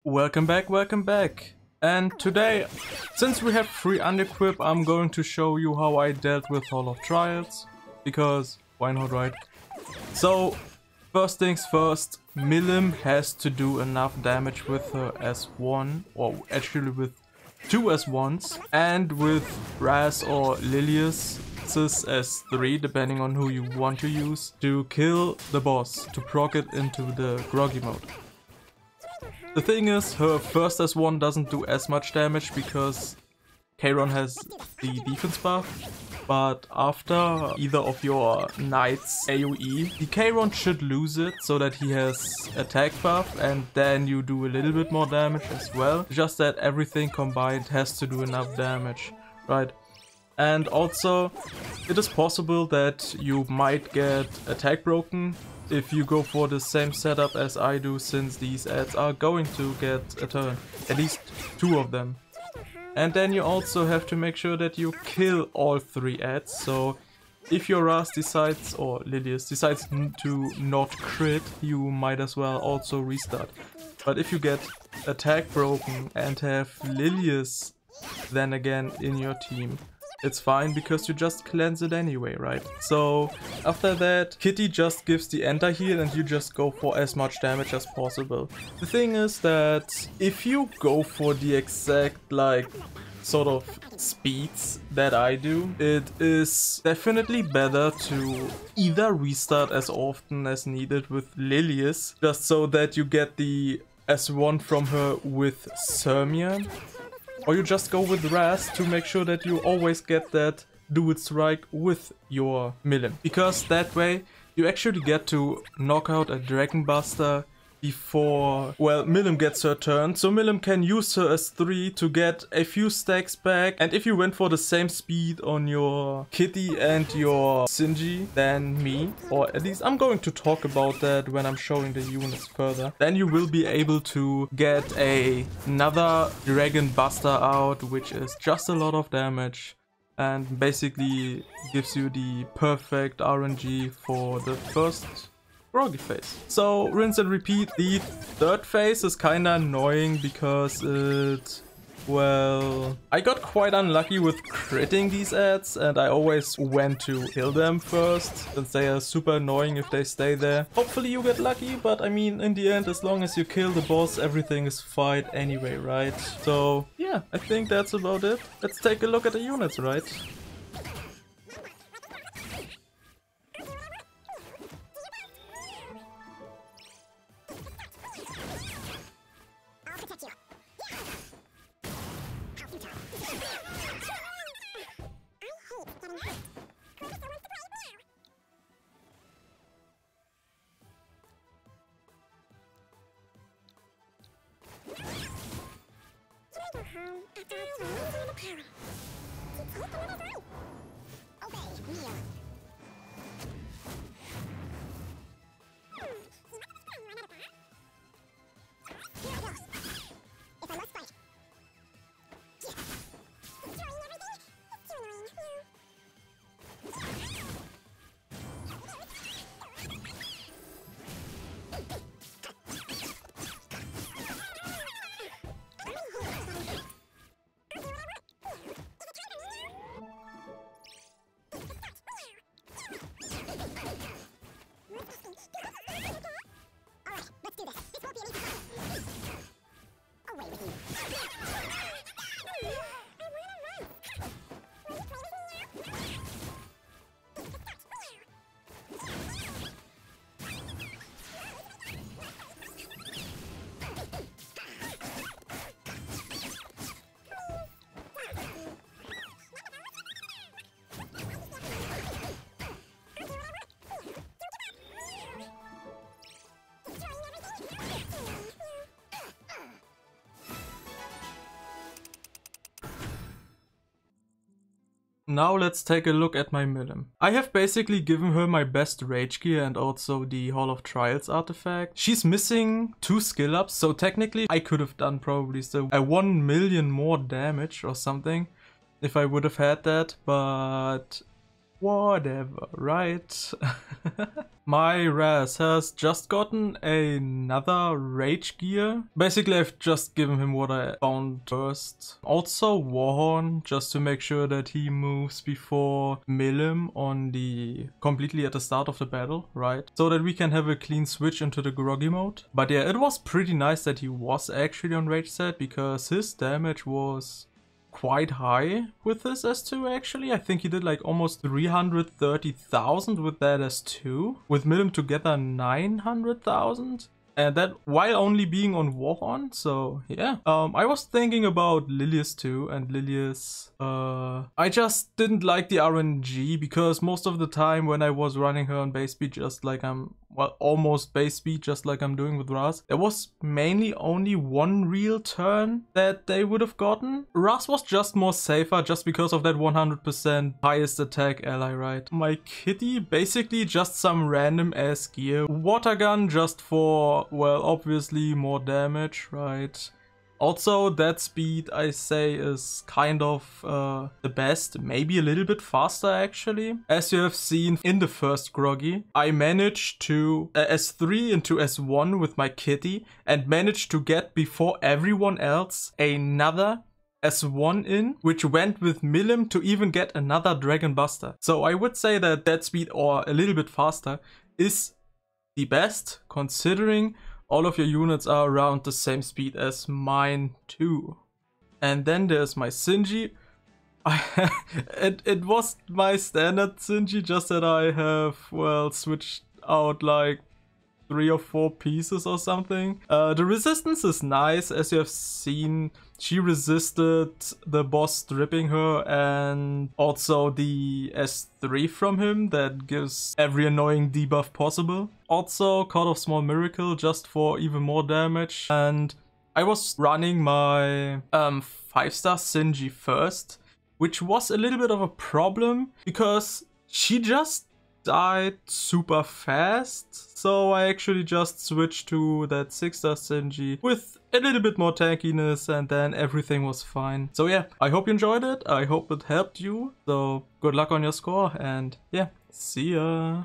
Welcome back, welcome back. And today, since we have free unequip, I'm going to show you how I dealt with Hall of Trials. Because, why not, right? So, first things first, Milim has to do enough damage with her S1, or actually with two S1s, and with Raz or Lilius S3, depending on who you want to use, to kill the boss, to proc it into the groggy mode. The thing is, her first S1 doesn't do as much damage because Kayron has the defense buff, but after either of your knights AoE, the Kayron should lose it so that he has attack buff, and then you do a little bit more damage as well. Just that everything combined has to do enough damage, right? And also, it is possible that you might get attack broken if you go for the same setup as I do, since these ads are going to get a turn. At least two of them. And then you also have to make sure that you kill all three ads. So if your Ras decides, or Lilius decides to not crit, you might as well also restart. But if you get attack broken and have Lilius then again in your team, it's fine because you just cleanse it anyway, right? So after that, Kitty just gives the anti-heal and you just go for as much damage as possible. The thing is that if you go for the exact sort of speeds that I do, it is definitely better to either restart as often as needed with Lilius, just so that you get the S1 from her with Sirmian. Or you just go with Raz to make sure that you always get that dual strike with your Milim. Because that way you actually get to knock out a Dragon Buster before, well, Milim gets her turn. So Milim can use her as 3 to get a few stacks back. And if you went for the same speed on your Kitty and your Shinji than me, or at least I'm going to talk about that when I'm showing the units further, then you will be able to get another Dragon Buster out, which is just a lot of damage and basically gives you the perfect RNG for the first groggy phase. So rinse and repeat. The third phase is kinda annoying because well, I got quite unlucky with critting these ads and I always went to kill them first, since they are super annoying if they stay there. Hopefully you get lucky, but I mean, in the end, as long as you kill the boss, everything is fine anyway, right? So yeah, I think that's about it. Let's take a look at the units, right? Now let's take a look at my Milim. I have basically given her my best rage gear and also the Hall of Trials artifact. She's missing 2 skill ups, so technically I could have done probably still a 1 million more damage or something if I would have had that, but Whatever, right? My Raz has just gotten another rage gear. Basically, I've just given him what I found first. Also Warhorn, just to make sure that he moves before Milim on completely at the start of the battle, right? So that we can have a clean switch into the groggy mode. But yeah, it was pretty nice that he was actually on rage set, because his damage was quite high with this S2 actually. I think he did like almost 330,000 with that S2. With Milim together 900,000. And that while only being on Warhorn, so yeah. I was thinking about Lilius too, and Lilius, I just didn't like the RNG, because most of the time when I was running her on base speed, just like well, almost base speed, just like I'm doing with Raz, there was mainly only one real turn that they would have gotten. Raz was just more safer, just because of that 100% highest attack ally, right? My kitty, basically just some random ass gear. Water gun just for, well, obviously more damage, right? Also, that speed, I say, is kind of the best, maybe a little bit faster actually. As you have seen in the first groggy, I managed to S3 into S1 with my kitty and managed to get before everyone else another S1 in, which went with Milim to even get another Dragon Buster. So I would say that that speed, or a little bit faster, is the best, considering all of your units are around the same speed as mine too. And then there's my Sinji. It was my standard Sinji, just that I have, well, switched out like 3 or 4 pieces or something. The resistance is nice, as you have seen. She resisted the boss stripping her, and also the S3 from him that gives every annoying debuff possible. Also Card of Small Miracle just for even more damage. And I was running my 5-star Sinji first, which was a little bit of a problem because she just died super fast, so I actually just switched to that 6-star Sinji with a little bit more tankiness, and then everything was fine. So yeah, I hope you enjoyed it, I hope it helped you, so good luck on your score, and yeah, see ya!